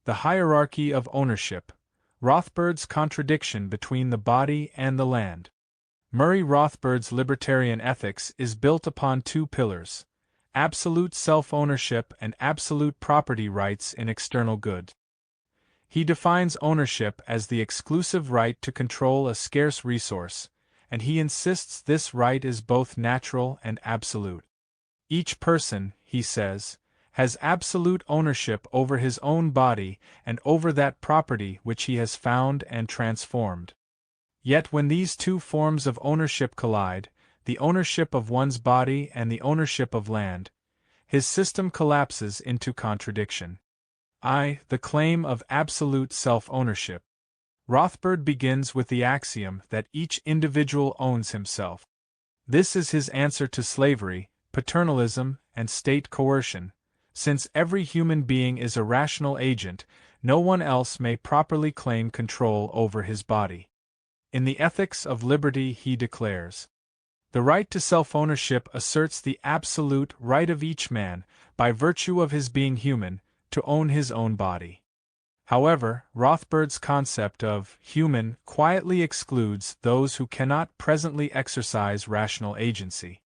The hierarchy of ownership. Rothbard's contradiction between the body and the land. Murray Rothbard's libertarian ethics is built upon two pillars: absolute self-ownership and absolute property rights in external goods. He defines ownership as the exclusive right to control a scarce resource, and he insists this right is both natural and absolute. Each person, he says, has absolute ownership over his own body and over that property which he has found and transformed. Yet when these two forms of ownership collide, the ownership of one's body and the ownership of land, his system collapses into contradiction. The claim of absolute self-ownership. Rothbard begins with the axiom that each individual owns himself. This is his answer to slavery, paternalism, and state coercion. Since every human being is a rational agent, no one else may properly claim control over his body. In the Ethics of Liberty he declares, "The right to self-ownership asserts the absolute right of each man, by virtue of his being human, to own his own body." However, Rothbard's concept of human quietly excludes those who cannot presently exercise rational agency.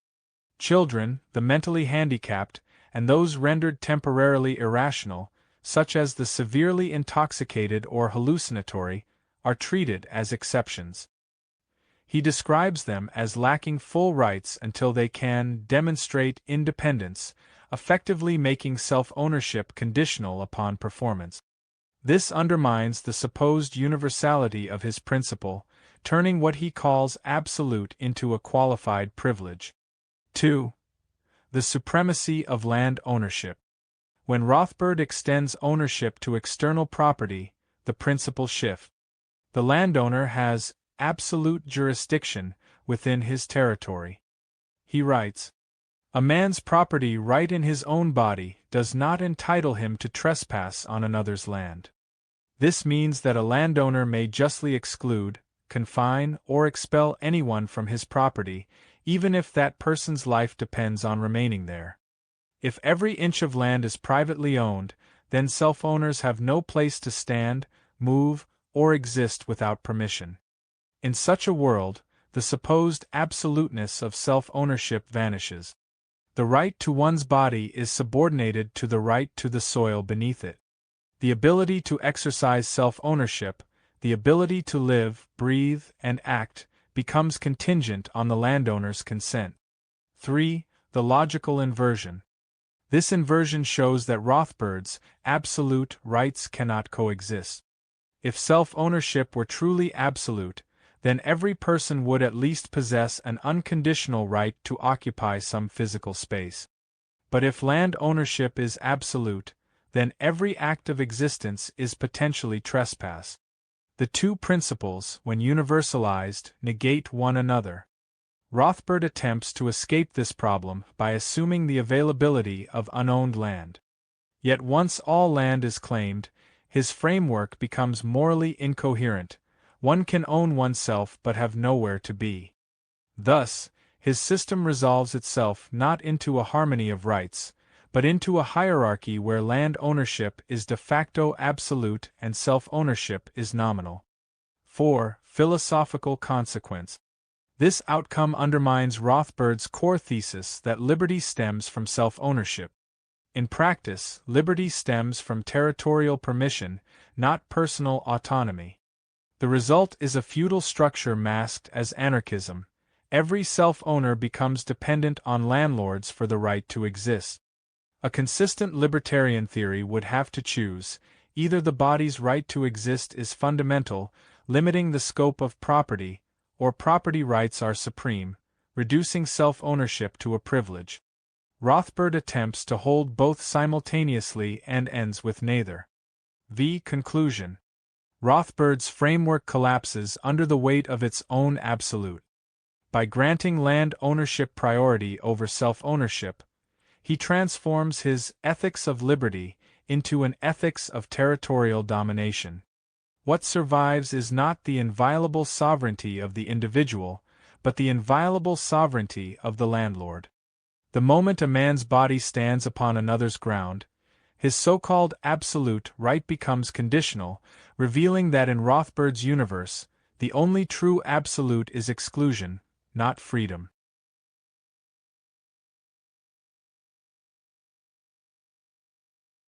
Children, the mentally handicapped, and those rendered temporarily irrational, such as the severely intoxicated or hallucinatory, are treated as exceptions. He describes them as lacking full rights until they can demonstrate independence, effectively making self-ownership conditional upon performance. This undermines the supposed universality of his principle, turning what he calls absolute into a qualified privilege. 2. The supremacy of land ownership. When Rothbard extends ownership to external property, the principle shifts. The landowner has absolute jurisdiction within his territory. He writes, "A man's property right in his own body does not entitle him to trespass on another's land." This means that a landowner may justly exclude, confine, or expel anyone from his property, even if that person's life depends on remaining there. If every inch of land is privately owned, then self-owners have no place to stand, move, or exist without permission. In such a world, the supposed absoluteness of self-ownership vanishes. The right to one's body is subordinated to the right to the soil beneath it. The ability to exercise self-ownership, the ability to live, breathe, and act, becomes contingent on the landowner's consent. 3. The logical inversion. This inversion shows that Rothbard's absolute rights cannot coexist. If self-ownership were truly absolute, then every person would at least possess an unconditional right to occupy some physical space. But if land ownership is absolute, then every act of existence is potentially trespass. The two principles, when universalized, negate one another. Rothbard attempts to escape this problem by assuming the availability of unowned land. Yet once all land is claimed, his framework becomes morally incoherent. One can own oneself but have nowhere to be. Thus, his system resolves itself not into a harmony of rights, but into a hierarchy where land ownership is de facto absolute and self-ownership is nominal. 4. Philosophical consequence. This outcome undermines Rothbard's core thesis that liberty stems from self-ownership. In practice, liberty stems from territorial permission, not personal autonomy. The result is a feudal structure masked as anarchism. Every self-owner becomes dependent on landlords for the right to exist. A consistent libertarian theory would have to choose: either the body's right to exist is fundamental, limiting the scope of property, or property rights are supreme, reducing self-ownership to a privilege. Rothbard attempts to hold both simultaneously and ends with neither. Conclusion. Rothbard's framework collapses under the weight of its own absolute. By granting land ownership priority over self-ownership, he transforms his ethics of liberty into an ethics of territorial domination. What survives is not the inviolable sovereignty of the individual, but the inviolable sovereignty of the landlord. The moment a man's body stands upon another's ground, His so-called absolute right becomes conditional, revealing that in Rothbard's universe, the only true absolute is exclusion, not freedom.